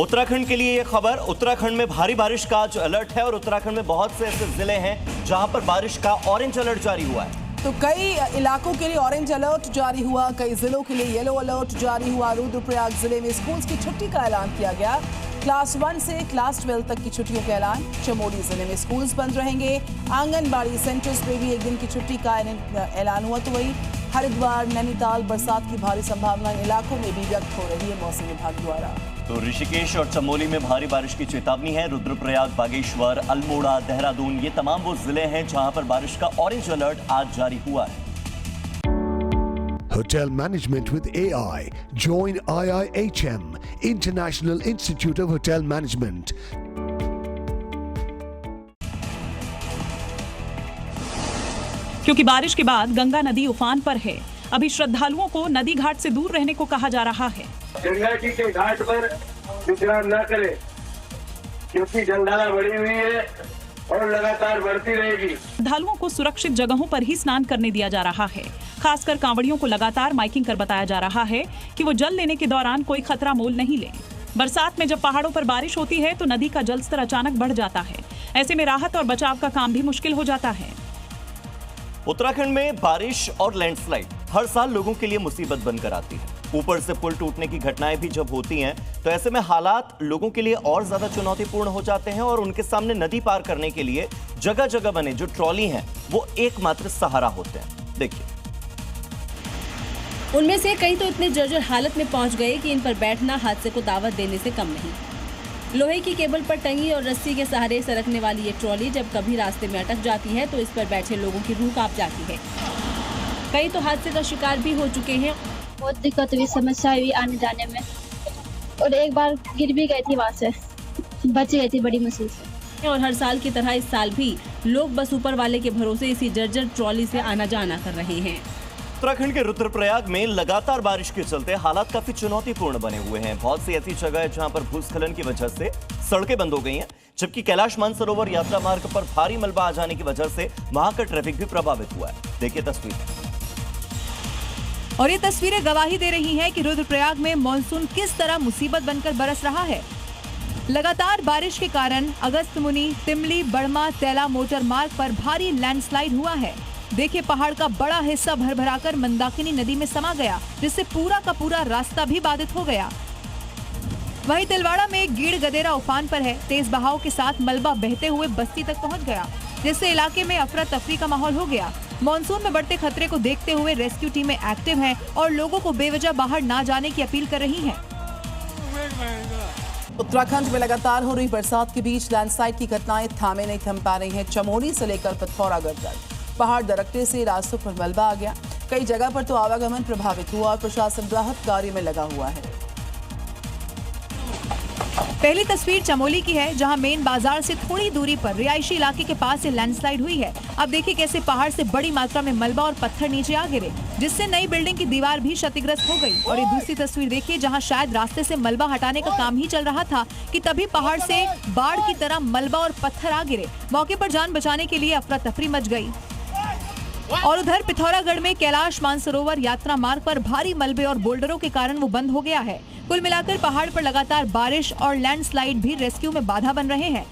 उत्तराखंड के लिए ये खबर। उत्तराखंड में भारी बारिश का आज अलर्ट है और उत्तराखंड में बहुत से ऐसे जिले हैं जहां पर बारिश का ऑरेंज अलर्ट जारी हुआ है। तो कई इलाकों के लिए ऑरेंज अलर्ट जारी हुआ, कई जिलों के लिए येलो अलर्ट जारी हुआ। रुद्रप्रयाग जिले में स्कूल्स की छुट्टी का ऐलान किया गया। क्लास 1 से क्लास 12 तक की छुट्टियों का ऐलान। चमोली जिले में स्कूल्स बंद रहेंगे। आंगनबाड़ी सेंटर्स पे भी एक दिन की छुट्टी का ऐलान हुआ। तो वही हरिद्वार, नैनीताल बरसात की भारी संभावना इलाकों में भी व्यक्त हो रही है मौसम विभाग द्वारा। तो ऋषिकेश और चमोली में भारी बारिश की चेतावनी है। रुद्रप्रयाग, बागेश्वर, अल्मोड़ा, देहरादून ये तमाम वो जिले हैं जहां पर बारिश का ऑरेंज अलर्ट आज जारी हुआ है। Hotel Management with AI. Join IIHM, International Institute of Hotel Management. क्योंकि बारिश के बाद गंगा नदी उफान पर है, अभी श्रद्धालुओं को नदी घाट से दूर रहने को कहा जा रहा है। गंगा जी के घाट पर विश्राम न करें, क्योंकि जलधारा बढ़ी हुई है और लगातार बढ़ती रहेगी। श्रद्धालुओं को सुरक्षित जगहों पर ही स्नान करने दिया जा रहा है। खासकर कांवड़ियों को लगातार माइकिंग कर बताया जा रहा है कि वो जल लेने के दौरान कोई खतरा मोल नहीं लें। बरसात में जब पहाड़ों पर बारिश होती है तो नदी का जलस्तर अचानक बढ़ जाता है। ऐसे में राहत और बचाव का काम भी मुश्किल हो जाता है। उत्तराखंड में बारिश और लैंडस्लाइड हर साल लोगों के लिए मुसीबत बनकर आती है। ऊपर से पुल टूटने की घटनाएं भी जब होती हैं तो ऐसे में हालात लोगों के लिए और ज्यादा चुनौतीपूर्ण हो जाते हैं और उनके सामने नदी पार करने के लिए जगह जगह बने जो ट्रॉली हैं वो एकमात्र सहारा होते हैं। देखिए, उनमें से कई तो इतने जर्जर हालत में पहुंच गए कि इन पर बैठना हादसे को दावत देने से कम नहीं। लोहे की केबल पर टंगी और रस्सी के सहारे सरकने वाली ये ट्रॉली जब कभी रास्ते में अटक जाती है तो इस पर बैठे लोगों की रूह कांप जाती है। कई तो हादसे का शिकार भी हो चुके हैं। बहुत दिक्कत हुई, समस्या हुई आने जाने में, और एक बार गिर भी गई थी, वहाँ से बच गई थी बड़ी मुश्किल से। और हर साल की तरह इस साल भी लोग बस ऊपर वाले के भरोसे इसी जर्जर ट्रॉली से आना जाना कर रहे हैं। उत्तराखंड के रुद्रप्रयाग में लगातार बारिश के चलते हालात काफी चुनौतीपूर्ण बने हुए हैं। बहुत सी ऐसी जगह है जहां पर भूस्खलन की वजह से सड़कें बंद हो गई हैं, जबकि कैलाश मानसरोवर यात्रा मार्ग पर भारी मलबा आ जाने की वजह से वहां का ट्रैफिक भी प्रभावित हुआ है। देखिए तस्वीर। और ये तस्वीरें गवाही दे रही हैं कि रुद्रप्रयाग में मॉनसून किस तरह मुसीबत बनकर बरस रहा है। लगातार बारिश के कारण अगस्त्यमुनि, तिमली, बड़मा, तैला मोटर मार्ग पर भारी लैंडस्लाइड हुआ है। देखिए, पहाड़ का बड़ा हिस्सा भरभराकर मंदाकिनी नदी में समा गया, जिससे पूरा का पूरा रास्ता भी बाधित हो गया। वहीं तिलवाड़ा में गीड़ गदेरा उफान पर है। तेज बहाव के साथ मलबा बहते हुए बस्ती तक पहुंच गया, जिससे इलाके में अफरा तफरी का माहौल हो गया। मॉनसून में बढ़ते खतरे को देखते हुए रेस्क्यू टीमें एक्टिव हैं और लोगों को बेवजह बाहर ना जाने की अपील कर रही हैं। उत्तराखंड में लगातार हो रही बरसात के बीच लैंडस्लाइड की घटनाएं थामे नहीं थम पा रही हैं। चमोली से लेकर पिथौरागढ़ तक पहाड़ दरकने से रास्तों पर मलबा आ गया। कई जगह पर तो आवागमन प्रभावित हुआ और प्रशासन राहत कार्य में लगा हुआ है। पहली तस्वीर चमोली की है, जहां मेन बाजार से थोड़ी दूरी पर रिहायशी इलाके के पास से लैंडस्लाइड हुई है। अब देखिए कैसे पहाड़ से बड़ी मात्रा में मलबा और पत्थर नीचे आ गिरे, जिससे नई बिल्डिंग की दीवार भी क्षतिग्रस्त हो गई। और ये दूसरी तस्वीर देखिए, जहां शायद रास्ते से मलबा हटाने का काम ही चल रहा था कि तभी पहाड़ से बाढ़ की तरह मलबा और पत्थर आ गिरे। मौके पर जान बचाने के लिए अफरा तफरी मच गई। और उधर पिथौरागढ़ में कैलाश मानसरोवर यात्रा मार्ग पर भारी मलबे और बोल्डरों के कारण वो बंद हो गया है। कुल मिलाकर पहाड़ पर लगातार बारिश और लैंडस्लाइड भी रेस्क्यू में बाधा बन रहे हैं।